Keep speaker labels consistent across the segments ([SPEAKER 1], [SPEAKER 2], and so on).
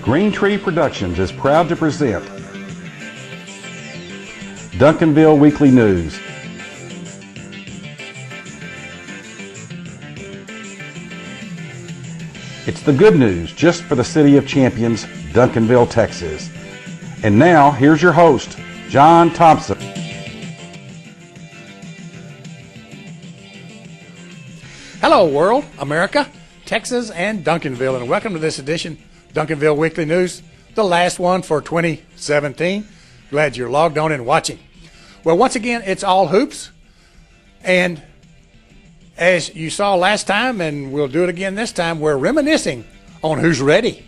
[SPEAKER 1] Green Tree Productions is proud to present Duncanville Weekly News. It's the good news just for the City of Champions, Duncanville, Texas. And now, here's your host, John Thompson.
[SPEAKER 2] Hello, world, America, Texas, and Duncanville, and welcome to this edition Duncanville Weekly News, the last one for 2017. Glad you're logged on and watching. Well, once again, it's all hoops. And as you saw last time, and we'll do it again this time, we're reminiscing on who's ready.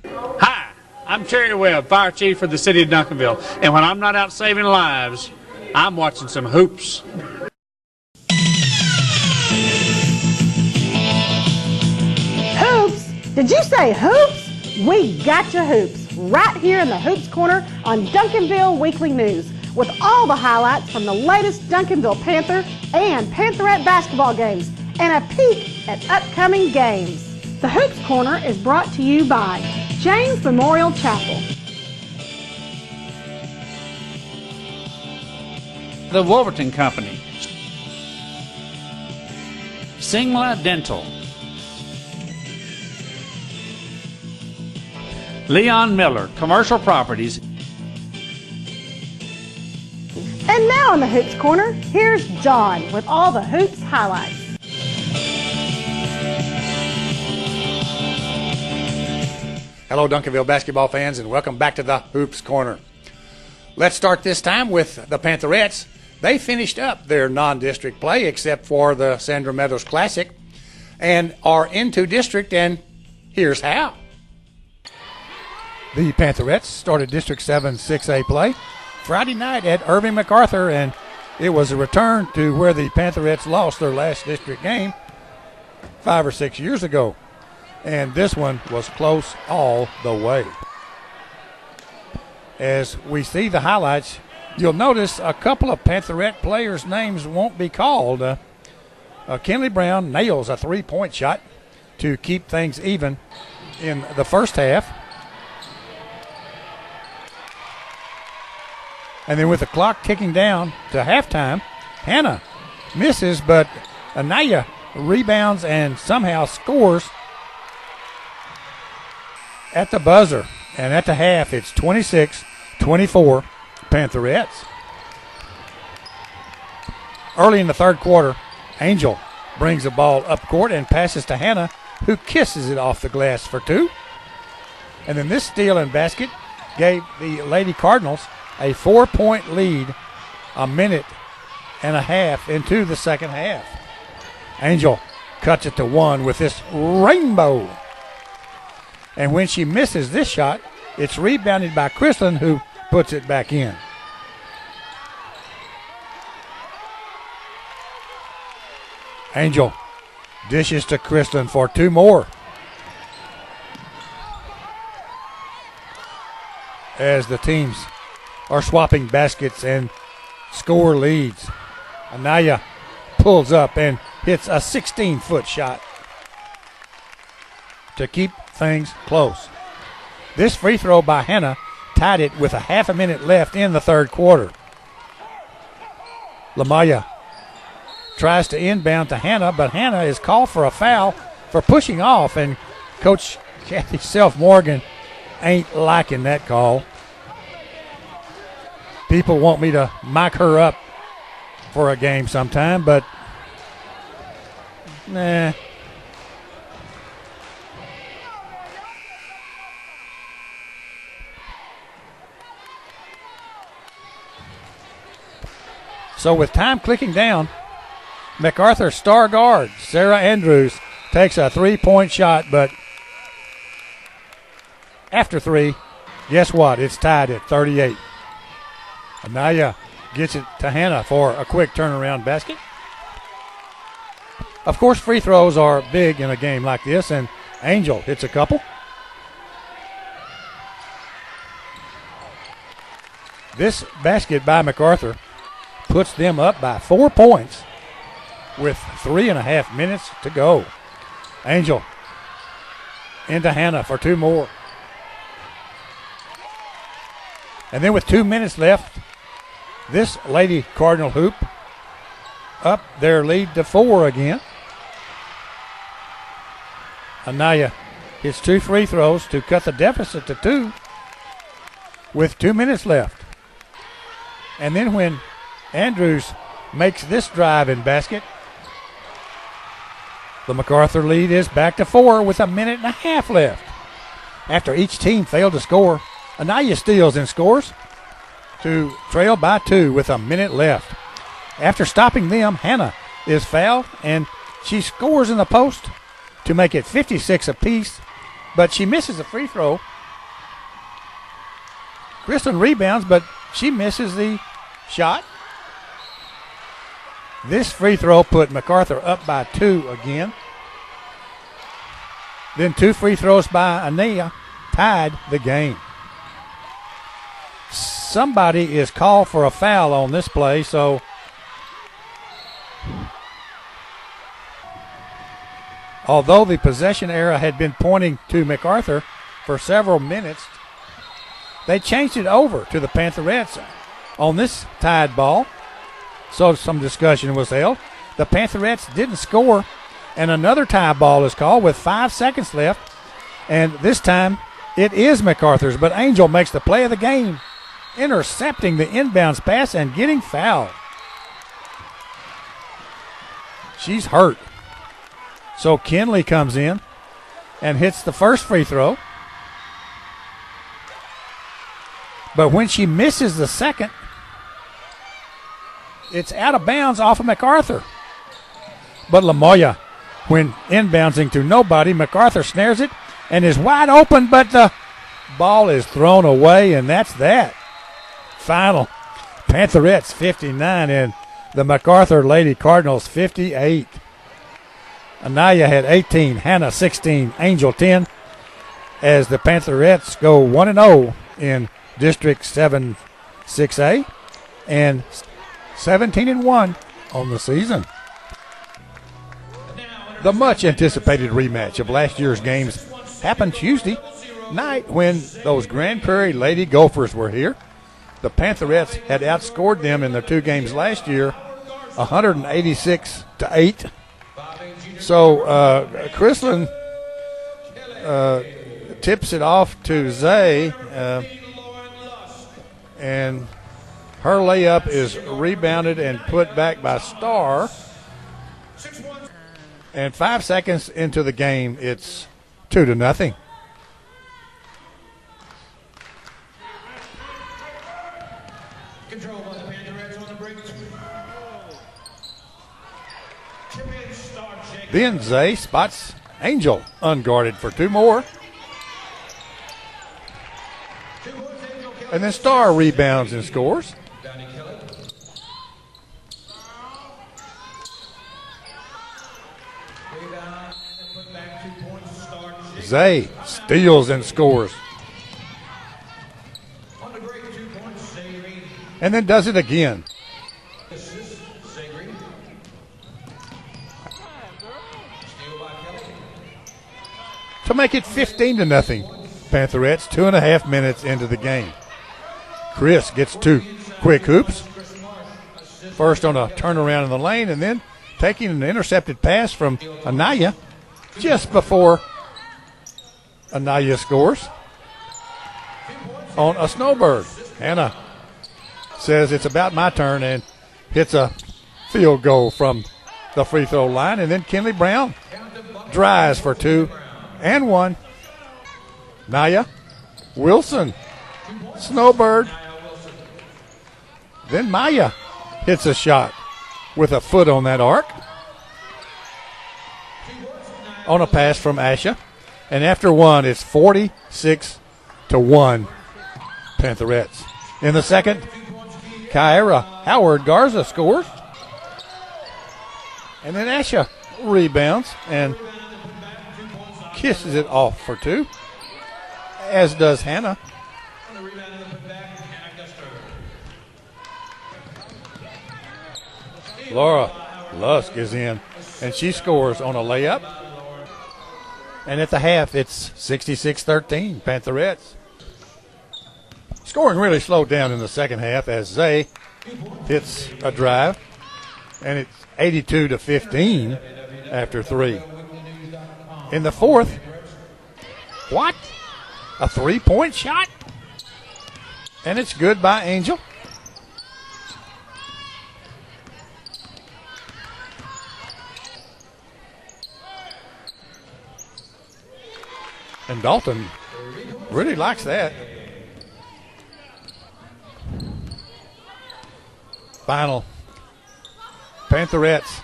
[SPEAKER 3] Hi, I'm Terry Webb, Fire Chief for the City of Duncanville. And when I'm not out saving lives, I'm watching some hoops.
[SPEAKER 4] Hoops? Did you say hoops? We got your hoops right here in the Hoops Corner on Duncanville Weekly News with all the highlights from the latest Duncanville Panther and Pantherette basketball games and a peek at upcoming games. The Hoops Corner is brought to you by James Memorial Chapel,
[SPEAKER 3] The Wolverton Company, Singla Dental, Leon Miller, Commercial Properties.
[SPEAKER 4] and now in the Hoops Corner, here's John with all the Hoops highlights.
[SPEAKER 2] Hello, Duncanville basketball fans, and welcome back to the Hoops Corner. Let's start this time with the Pantherettes. They finished up their non-district play except for the Sandra Meadows Classic and are into district, and here's how. The Pantherettes started District 7 6A play Friday night at Irving MacArthur, and it was a return to where the Pantherettes lost their last district game 5 or 6 years ago. And this one was close all the way. As we see the highlights, you'll notice a couple of Pantherette players' names won't be called. Kenley Brown nails a three-point shot to keep things even in the first half. And then with the clock ticking down to halftime, Hannah misses, but Anaya rebounds and somehow scores at the buzzer. And at the half, it's 26-24 Pantherettes. Early in the third quarter, Angel brings the ball up court and passes to Hannah, who kisses it off the glass for two. And then this steal and basket gave the Lady Cardinals a 4-point lead a minute and a half into the second half. Angel cuts it to one with this rainbow. And when she misses this shot, it's rebounded by Kristen, who puts it back in. Angel dishes to Kristen for two more. As the teams are swapping baskets and score leads, Anaya pulls up and hits a 16-foot shot to keep things close. This free throw by Hannah tied it with a half a minute left in the third quarter. Lamaya tries to inbound to Hannah, but Hannah is called for a foul for pushing off, and Coach Kathy Self-Morgan ain't liking that call. People want me to mic her up for a game sometime, but nah. So with time clicking down, MacArthur star guard Sarah Andrews takes a three-point shot, but after three, guess what? It's tied at 38. Anaya gets it to Hannah for a quick turnaround basket. Of course, free throws are big in a game like this, and Angel hits a couple. This basket by MacArthur puts them up by 4 points with 3.5 minutes to go. Angel into Hannah for 2 more. And then with 2 minutes left, this Lady Cardinal hoop up their lead to 4 again. Anaya hits 2 free throws to cut the deficit to 2 with 2 minutes left. And then when Andrews makes this drive and basket, the MacArthur lead is back to 4 with 1.5 minutes left. After each team failed to score, Anaya steals and scores to trail by 2 with 1 minute left. After stopping them, Hannah is fouled, and she scores in the post to make it 56 apiece, but she misses a free throw. Kristen rebounds, but she misses the shot. This free throw put MacArthur up by 2 again. Then 2 free throws by Anaya tied the game. Somebody is called for a foul on this play, so although the possession arrow had been pointing to MacArthur for several minutes, they changed it over to the Pantherettes on this tied ball. So some discussion was held. The Pantherettes didn't score, and another tie ball is called with 5 seconds left. And this time it is MacArthur's, but Angel makes the play of the game, intercepting the inbounds pass and getting fouled. She's hurt. So Kinley comes in and hits the first free throw. But when she misses the second, it's out of bounds off of MacArthur. But Lamoya, when inbouncing to nobody, MacArthur snares it and is wide open, but the ball is thrown away, and that's that. Final, Pantherettes 59 and the MacArthur Lady Cardinals 58. Anaya had 18, Hannah 16, Angel 10, as the Pantherettes go 1-0 in District 7-6A and 17-1 on the season. The much-anticipated rematch of last year's games happened Tuesday night when those Grand Prairie Lady Gophers were here. The Pantherettes had outscored them in their 2 games last year, 186-8. So Chrislyn tips it off to Zay, and her layup is rebounded and put back by Starr. And 5 seconds into the game, it's 2-0. Then Zay spots Angel unguarded for 2 more. And then Starr rebounds and scores. Zay steals and scores. And then does it again. To make it 15-0, Pantherettes, 2.5 minutes into the game. Chris gets 2 quick hoops. First on a turnaround in the lane, and then taking an intercepted pass from Anaya just before Anaya scores on a snowbird. Hannah says it's about my turn and hits a field goal from the free throw line, and then Kinley Brown drives for 2 and 1. Naya Wilson, snowbird. Then Maya hits a shot with a foot on that arc on a pass from Asha. And after 1, it's 46-1 Pantherettes. In the second, Kyra Howard Garza scores. And then Asha rebounds and kisses it off for 2, as does Hannah. Laura Lusk is in, and she scores on a layup. And at the half, it's 66-13, Pantherettes. Scoring really slowed down in the second half as Zay hits a drive, and it's 82-15 after 3. In the fourth, what? A 3-point shot? And it's good by Angel. And Dalton really likes that. Final. Pantherettes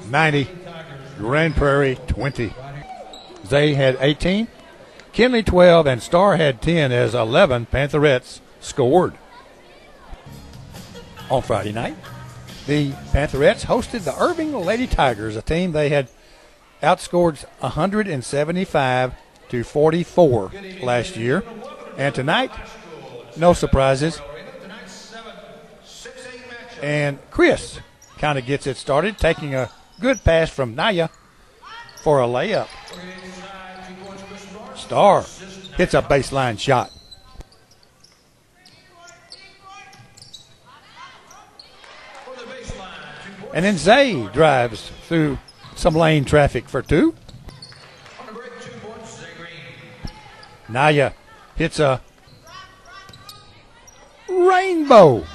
[SPEAKER 2] 90, Grand Prairie 20. Zay had 18, Kinley 12, and Starr had 10 as 11 Pantherettes scored. On Friday night, the Pantherettes hosted the Irving Lady Tigers, a team they had outscored 175-44 last year. And tonight, no surprises. And Chris kind of gets it started, taking a good pass from Naya for a layup. Starr hits a baseline shot. And then Zay drives through some lane traffic for 2. Naya hits a rainbow.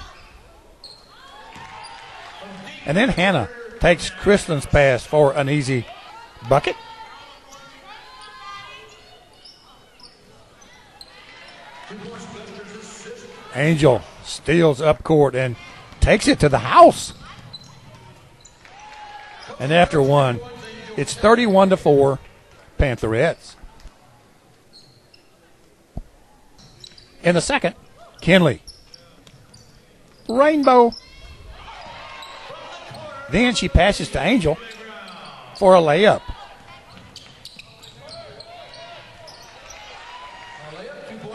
[SPEAKER 2] And then Hannah takes Krislin's pass for an easy bucket. Angel steals up court and takes it to the house. And after one, it's 31-4, Pantherettes. In the second, Kinley. Rainbow. Then she passes to Angel for a layup.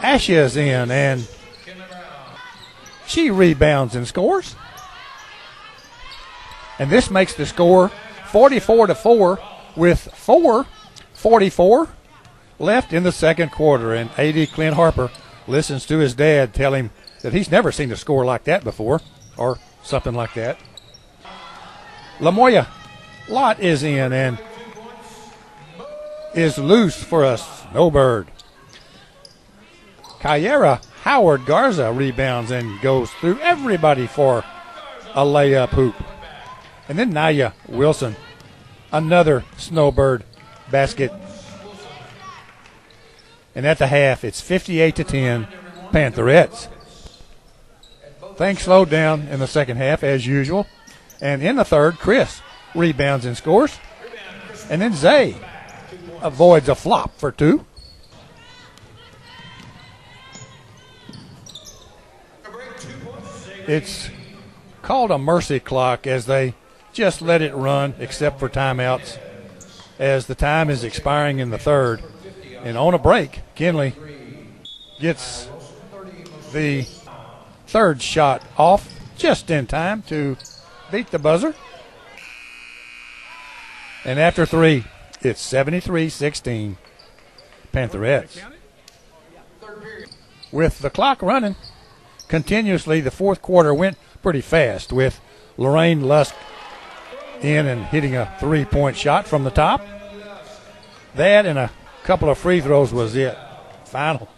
[SPEAKER 2] Asha's in, and she rebounds and scores. And this makes the score 44-4 with 4:44 left in the second quarter. And A.D. Clint Harper listens to his dad tell him that he's never seen a score like that before, or something like that. Lamoya Lott is in and is loose for a snowbird. Kyera Howard Garza rebounds and goes through everybody for a layup hoop. And then Naya Wilson, another snowbird basket. And at the half, it's 58-10, Pantherettes. Things slowed down in the second half, as usual. And in the third, Chris rebounds and scores. And then Zay avoids a flop for 2. It's called a mercy clock as they just let it run, except for timeouts, as the time is expiring in the third. And on a break, Kinley gets the third shot off just in time to beat the buzzer. And after 3, it's 73-16, Pantherettes. With the clock running continuously, the fourth quarter went pretty fast with Lorraine Lusk in and hitting a 3-point shot from the top. That and a couple of free throws was it. Final,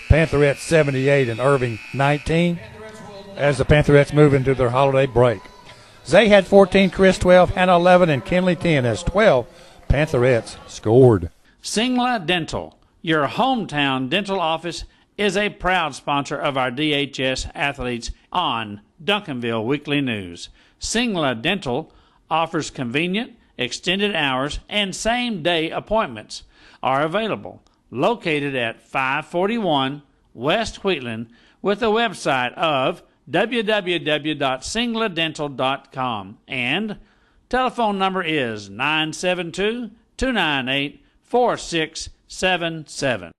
[SPEAKER 2] Pantherette 78 and Irving 19 as the Pantherettes move into their holiday break. Zay had 14, Chris 12, Hannah 11, and Kinley 10 as 12 Pantherettes scored.
[SPEAKER 3] Singla Dental, your hometown dental office, is a proud sponsor of our DHS athletes on Duncanville Weekly News. Singla Dental offers convenient, extended hours, and same-day appointments are available. Located at 541 West Wheatland with a website of www.singladental.com, and telephone number is 972-298-4677.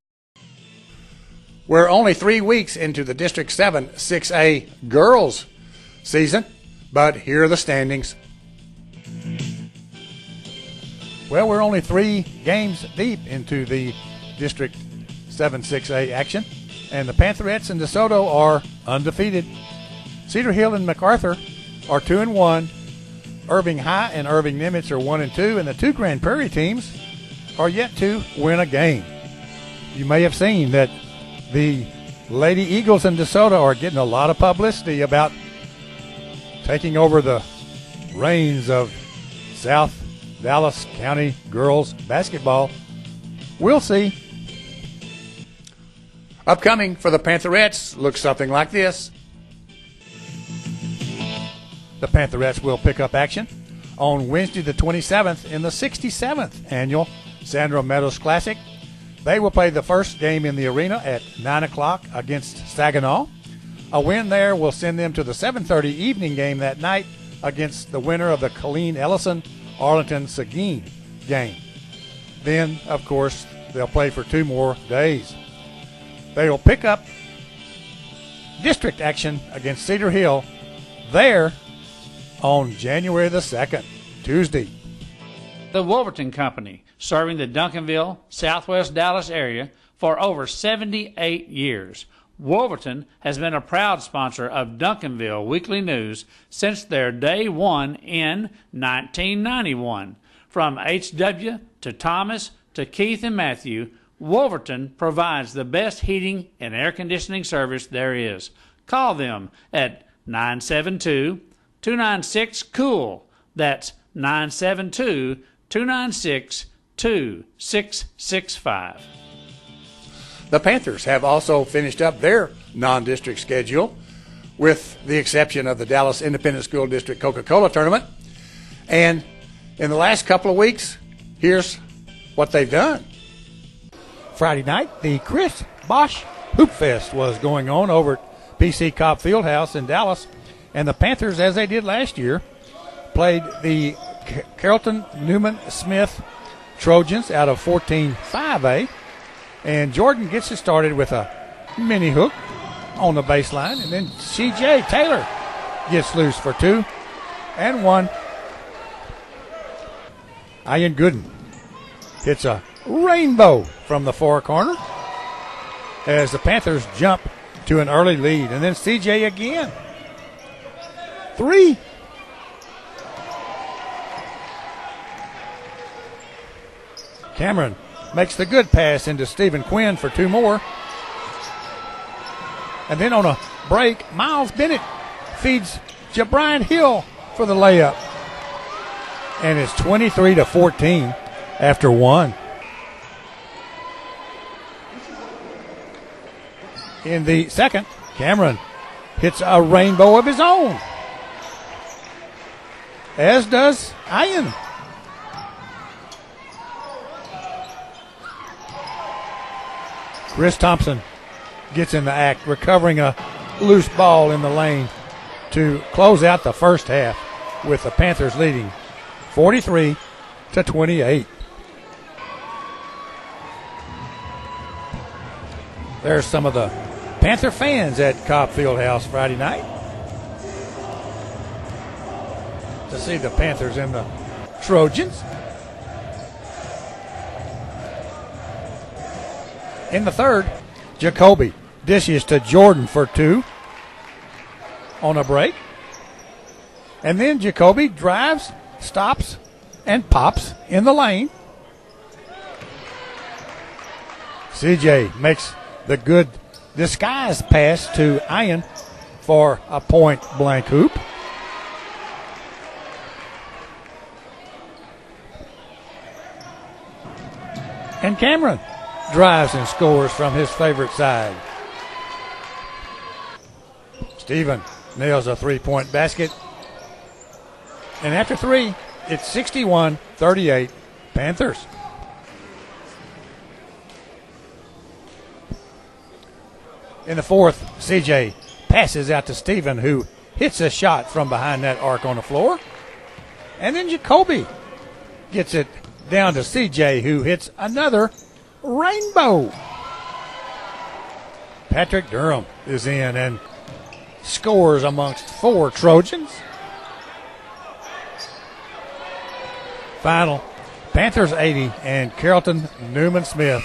[SPEAKER 2] We're only 3 weeks into the District 7 6A girls season. But here are the standings. Well, we're only 3 games deep into the District 7-6A action, and the Pantherettes and DeSoto are undefeated. Cedar Hill and MacArthur are 2-1. Irving High and Irving Nimitz are 1-2, and the 2 Grand Prairie teams are yet to win a game. You may have seen that the Lady Eagles and DeSoto are getting a lot of publicity about taking over the reins of South Dallas County girls basketball. We'll see. Upcoming for the Pantherettes looks something like this. The Pantherettes will pick up action on Wednesday the 27th in the 67th annual Sandra Meadows Classic. They will play the first game in the arena at 9 o'clock against Saginaw. A win there will send them to the 7:30 evening game that night against the winner of the Colleen Ellison Arlington Seguin game. Then, of course, they'll play for 2 more days. They will pick up district action against Cedar Hill there on January the 2nd, Tuesday.
[SPEAKER 3] The Wolverton Company, serving the Duncanville, Southwest Dallas area for over 78 years. Wolverton has been a proud sponsor of Duncanville Weekly News since their day one in 1991. From H.W. to Thomas to Keith and Matthew, Wolverton provides the best heating and air conditioning service there is. Call them at 972-296-COOL. That's 972-296-2665.
[SPEAKER 2] The Panthers have also finished up their non-district schedule, with the exception of the Dallas Independent School District Coca-Cola Tournament. And in the last couple of weeks, here's what they've done. Friday night, the Chris Bosch Hoop Fest was going on over at PC Cobb Fieldhouse in Dallas, and the Panthers, as they did last year, played the Carrollton Newman Smith Trojans out of 14-5A. And Jordan gets it started with a mini hook on the baseline. And then C.J. Taylor gets loose for 2 and 1. Ian Gooden hits a rainbow from the far corner as the Panthers jump to an early lead. And then C.J. again. 3. Cameron makes the good pass into Stephen Quinn for 2 more. And then on a break, Miles Bennett feeds Jabrian Hill for the layup. And it's 23-14 after 1. In the second, Cameron hits a rainbow of his own, as does Ian. Chris Thompson gets in the act, recovering a loose ball in the lane to close out the first half, with the Panthers leading 43-28. There's some of the Panther fans at Cobb Fieldhouse Friday night to see the Panthers and the Trojans. In the third, Jacoby dishes to Jordan for 2 on a break. And then Jacoby drives, stops, and pops in the lane. CJ makes the good disguise pass to Ian for a point-blank hoop. And Cameron drives and scores from his favorite side. Stephen nails a 3-point basket. And after 3, it's 61-38 Panthers. In the fourth, CJ passes out to Stephen, who hits a shot from behind that arc on the floor. And then Jacoby gets it down to CJ, who hits another rainbow. Patrick Durham is in and scores amongst 4 Trojans. Final, Panthers 80 and Carrollton Newman Smith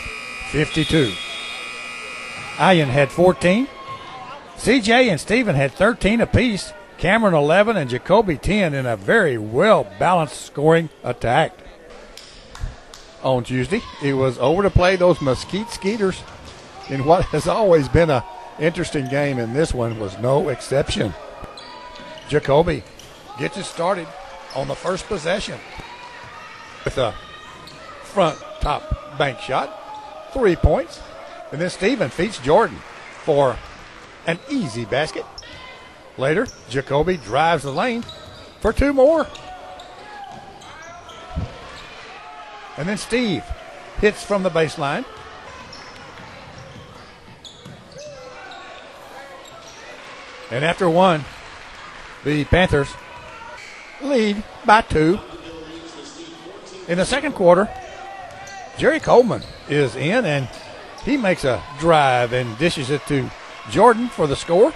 [SPEAKER 2] 52. Ian had 14. CJ and Stephen had 13 apiece. Cameron 11 and Jacoby 10 in a very well-balanced scoring attack. On Tuesday, it was over to play those Mesquite Skeeters in what has always been an interesting game, and this one was no exception. Jacoby gets it started on the first possession with a front top bank shot, 3 points. And then Stephen feeds Jordan for an easy basket. Later, Jacoby drives the lane for 2 more. And then Steve hits from the baseline. And after one, the Panthers lead by 2. In the second quarter, Jerry Coleman is in, and he makes a drive and dishes it to Jordan for the score.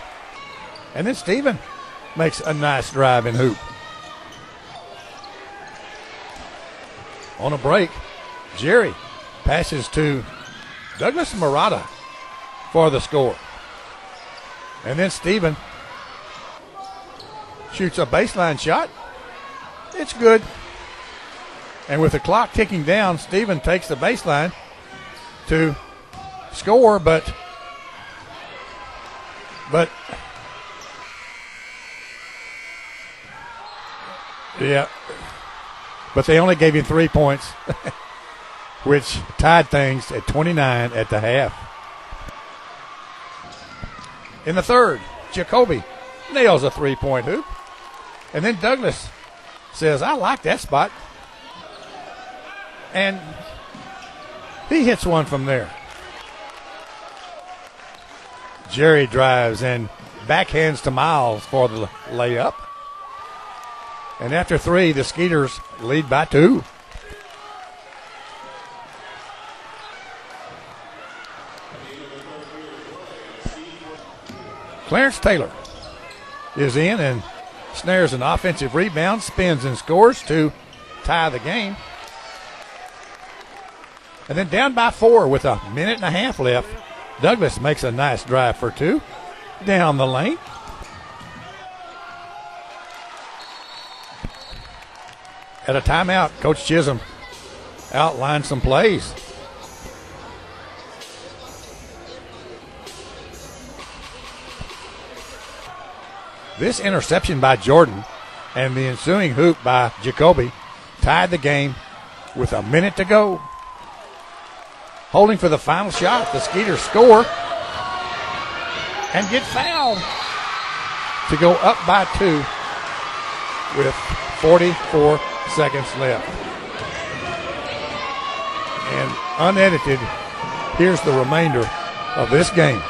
[SPEAKER 2] And then Stephen makes a nice drive and hoop. On a break, Jerry passes to Douglas Murata for the score. And then Stephen shoots a baseline shot. It's good. And with the clock ticking down, Stephen takes the baseline to score, but they only gave him 3 points, which tied things at 29 at the half. In the third, Jacoby nails a 3-point hoop. And then Douglas says, I like that spot. And he hits one from there. Jerry drives and backhands to Miles for the layup. And after 3, the Skeeters lead by 2. Clarence Taylor is in and snares an offensive rebound, spins and scores to tie the game. And then down by 4 with a minute and a half left, Douglas makes a nice drive for 2 down the lane. At a timeout, Coach Chisholm outlined some plays. This interception by Jordan and the ensuing hoop by Jacoby tied the game with a minute to go. Holding for the final shot, the Skeeters score and get fouled to go up by 2 with 44 seconds left. And unedited, here's the remainder of this game.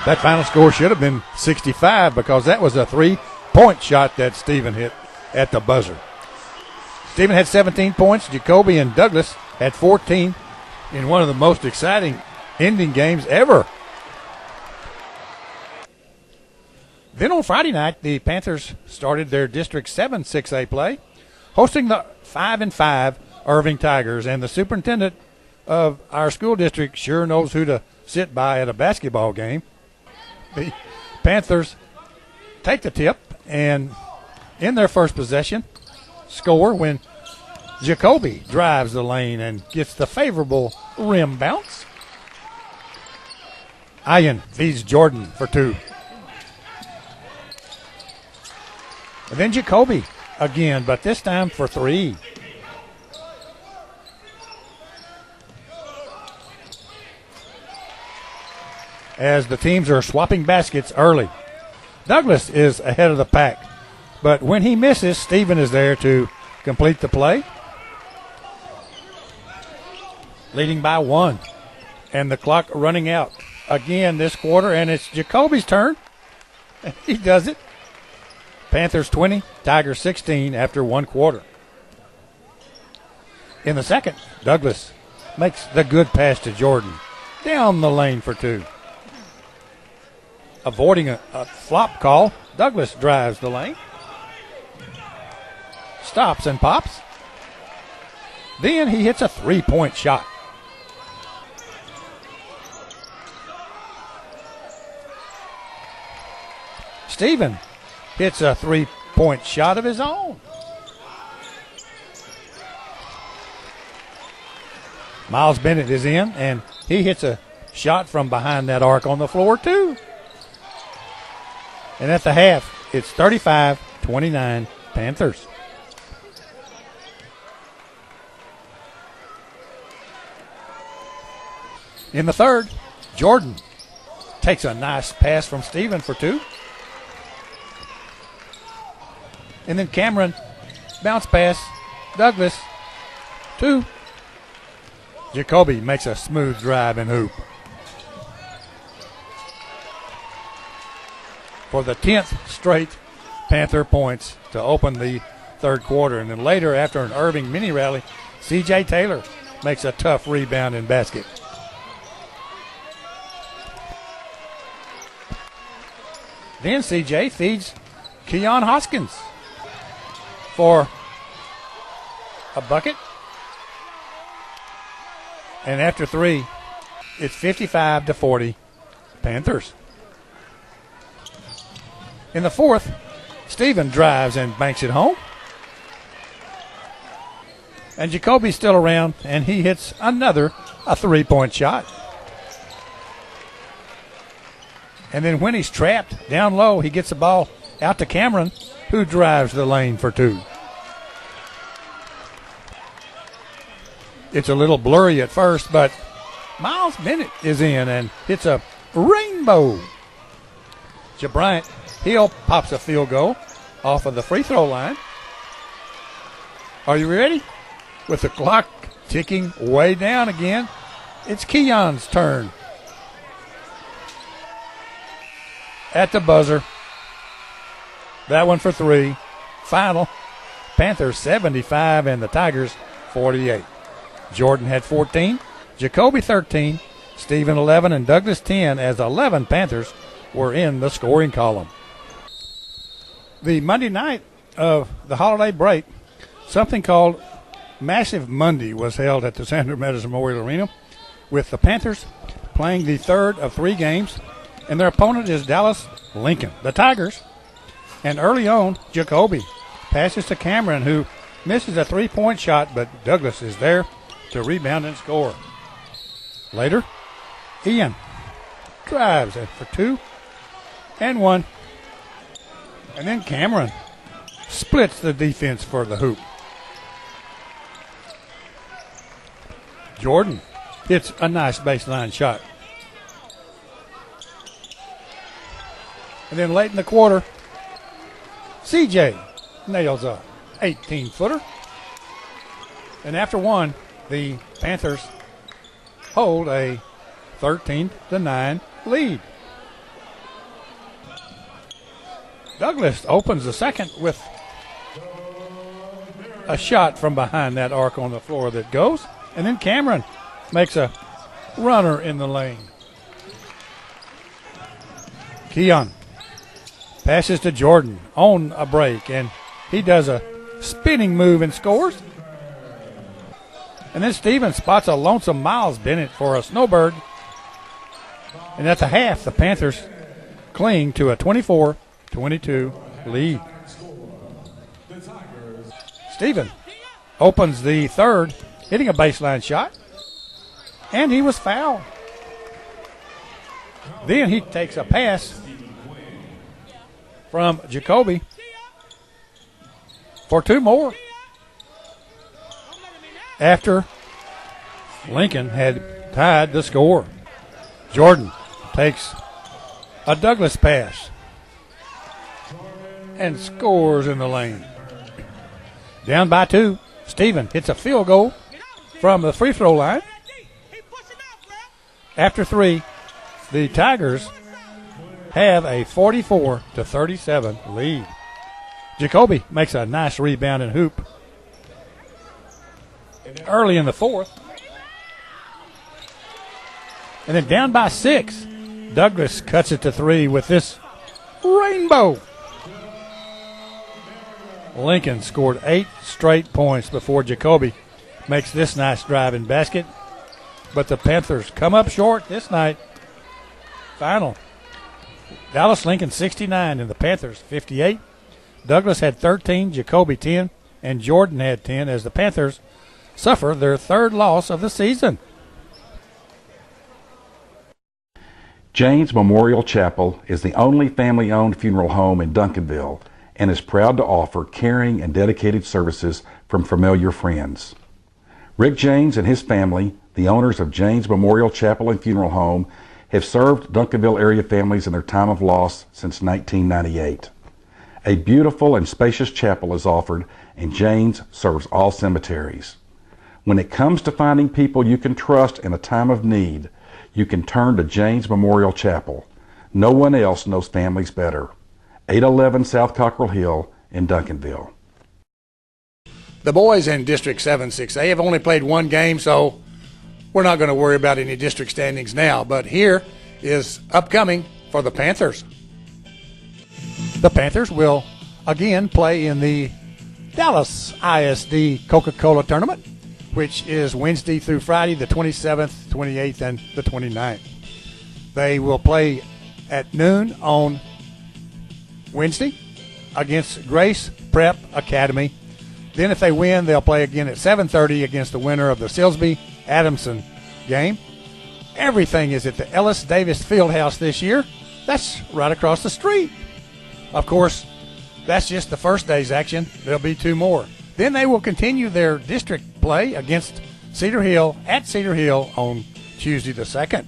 [SPEAKER 2] That final score should have been 65 because that was a 3-point shot that Stephen hit at the buzzer. Stephen had 17 points. Jacoby and Douglas had 14 in one of the most exciting ending games ever. Then on Friday night, the Panthers started their District 7 6A play, hosting the 5-5 Irving Tigers, and the superintendent of our school district sure knows who to sit by at a basketball game. The Panthers take the tip and in their first possession score when Jacoby drives the lane and gets the favorable rim bounce. Ian feeds Jordan for 2. And then Jacoby again, but this time for 3. as the teams are swapping baskets early. Douglas is ahead of the pack, but when he misses, Stephen is there to complete the play. Leading by 1, and the clock running out again this quarter, and it's Jacoby's turn. And he does it. Panthers 20, Tigers 16 after 1 quarter. In the second, Douglas makes the good pass to Jordan. Down the lane for 2. Avoiding a flop call, Douglas drives the lane. Stops and pops. Then he hits a 3-point shot. Stephen hits a 3-point shot of his own. Miles Bennett is in, and he hits a shot from behind that arc on the floor, too. And at the half, it's 35-29 Panthers. In the third, Jordan takes a nice pass from Stephen for 2. And then Cameron, bounce pass, Douglas, 2. Jacoby makes a smooth drive and hoop. For the 10th straight Panther points to open the third quarter. And then later, after an Irving mini rally, C.J. Taylor makes a tough rebound and basket. Then C.J. feeds Keon Hoskins for a bucket. And after 3, it's 55-40 Panthers. In the fourth, Stephen drives and banks it home. And Jacoby's still around, and he hits a 3-point shot. And then when he's trapped down low, he gets the ball out to Cameron, who drives the lane for 2. It's a little blurry at first, but Miles Bennett is in and hits a rainbow. Bryant Hill pops a field goal off of the free throw line. Are you ready? With the clock ticking way down again, it's Keon's turn. At the buzzer. That one for 3. Final. Panthers 75 and the Tigers 48. Jordan had 14. Jacoby 13. Stephen 11 and Douglas 10 as 11 Panthers were in the scoring column. The Monday night of the holiday break, something called Massive Monday was held at the Sandra Meadows Memorial Arena, with the Panthers playing the third of 3 games, and their opponent is Dallas Lincoln, the Tigers. And early on, Jacoby passes to Cameron, who misses a 3-point shot, but Douglas is there to rebound and score. Later, Ian drives it for 2 and 1. And then Cameron splits the defense for the hoop. Jordan hits a nice baseline shot. And then late in the quarter, CJ nails a 18-footer. And after 1, the Panthers hold a 13-9 lead. Douglas opens the second with a shot from behind that arc on the floor that goes. And then Cameron makes a runner in the lane. Keon passes to Jordan on a break, and he does a spinning move and scores. And then Stephen spots a lonesome Miles Bennett for a snowbird. And at the half, the Panthers cling to a 24-22 lead. Stephen opens the third, hitting a baseline shot, and he was fouled. Then he takes a pass from Jacoby for 2 more. After Lincoln had tied the score. Jordan takes a Douglas pass and scores in the lane. Down by 2. Stephen hits a field goal from the free throw line. After 3, the Tigers have a 44-37 lead. Jacoby makes a nice rebound and hoop early in the 4th. And then down by 6, Douglas cuts it to 3 with this rainbow. Lincoln scored 8 straight points before Jacoby makes this nice driving basket. But the Panthers come up short this night. Final. Dallas Lincoln 69 and the Panthers 58. Douglas had 13, Jacoby 10, and Jordan had 10 as the Panthers suffer their 3rd loss of the season.
[SPEAKER 1] James Memorial Chapel is the only family-owned funeral home in Duncanville and is proud to offer caring and dedicated services from familiar friends. Rick James and his family, the owners of James Memorial Chapel and Funeral Home, have served Duncanville area families in their time of loss since 1998. A beautiful and spacious chapel is offered, and James serves all cemeteries. When it comes to finding people you can trust in a time of need, you can turn to James Memorial Chapel. No one else knows families better. 811 South Cockrell Hill in Duncanville.
[SPEAKER 2] The boys in District 7-6A have only played 1 game, so we're not going to worry about any district standings now. But here is upcoming for the Panthers. The Panthers will again play in the Dallas ISD Coca-Cola Tournament, which is Wednesday through Friday, the 27th, 28th, and the 29th. They will play at noon on Wednesday against Grace Prep Academy. Then if they win, they'll play again at 7:30 against the winner of the Silsby-Adamson game. Everything is at the Ellis Davis Fieldhouse this year. That's right across the street. Of course, that's just the first day's action. There'll be 2 more. Then they will continue their district play against Cedar Hill at Cedar Hill on Tuesday the 2nd.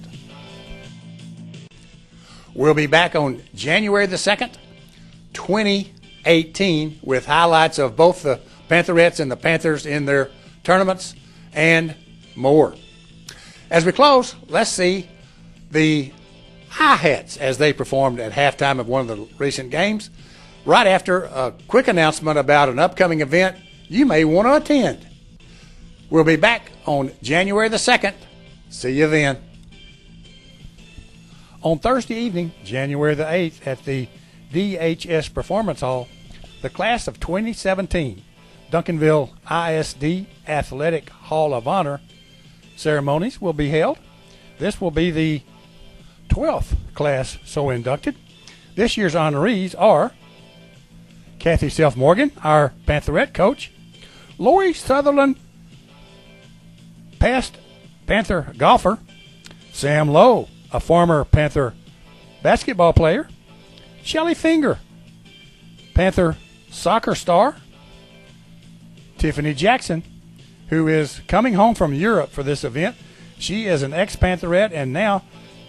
[SPEAKER 2] We'll be back on January the 2nd, 2018, with highlights of both the Pantherettes and the Panthers in their tournaments and more. As we close, let's see the Hi-Hats as they performed at halftime of one of the recent games, right after a quick announcement about an upcoming event you may want to attend. We'll be back on January the 2nd. See you then. On Thursday evening, January the 8th, at the DHS Performance Hall, the class of 2017 Duncanville ISD Athletic Hall of Honor ceremonies will be held. This will be the 12th class so inducted. This year's honorees are Kathy Self-Morgan, our Pantherette coach, Lori Sutherland, past Panther golfer, Sam Lowe, a former Panther basketball player, Shelly Finger, Panther soccer star, Tiffany Jackson, who is coming home from Europe for this event. She is an ex-Pantherette and now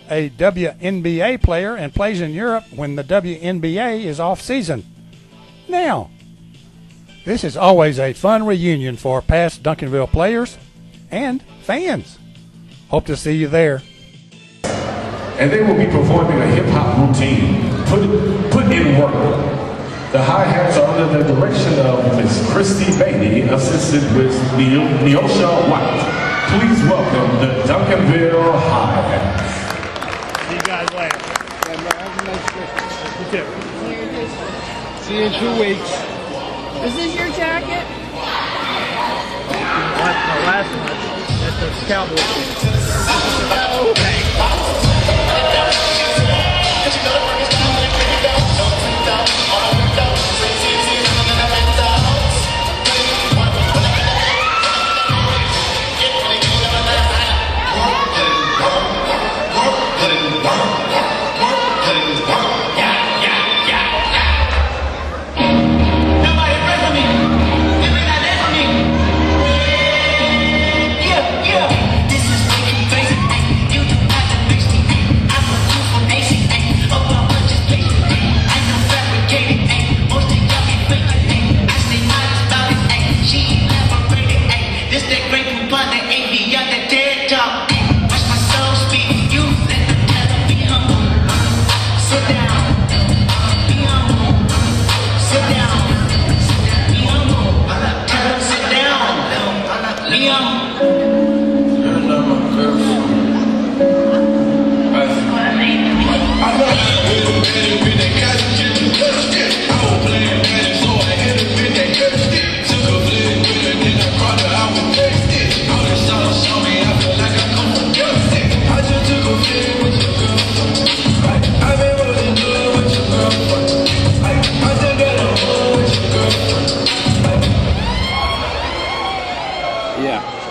[SPEAKER 2] a WNBA player and plays in Europe when the WNBA is off season. Now, this is always a fun reunion for past Duncanville players and fans. Hope to see you there.
[SPEAKER 5] And they will be performing a hip-hop routine. Put in work. The hi-hats are under the direction of Miss Christy Beatty, assisted with Neosha White. Please welcome the Duncanville Hi-Hats.
[SPEAKER 6] See you guys later. Have a nice Christmas. You too. See you in 2 weeks.
[SPEAKER 7] Is this your jacket?
[SPEAKER 6] My last one. That's the Cowboys.
[SPEAKER 8] This is making crazy. You do not to Yeah.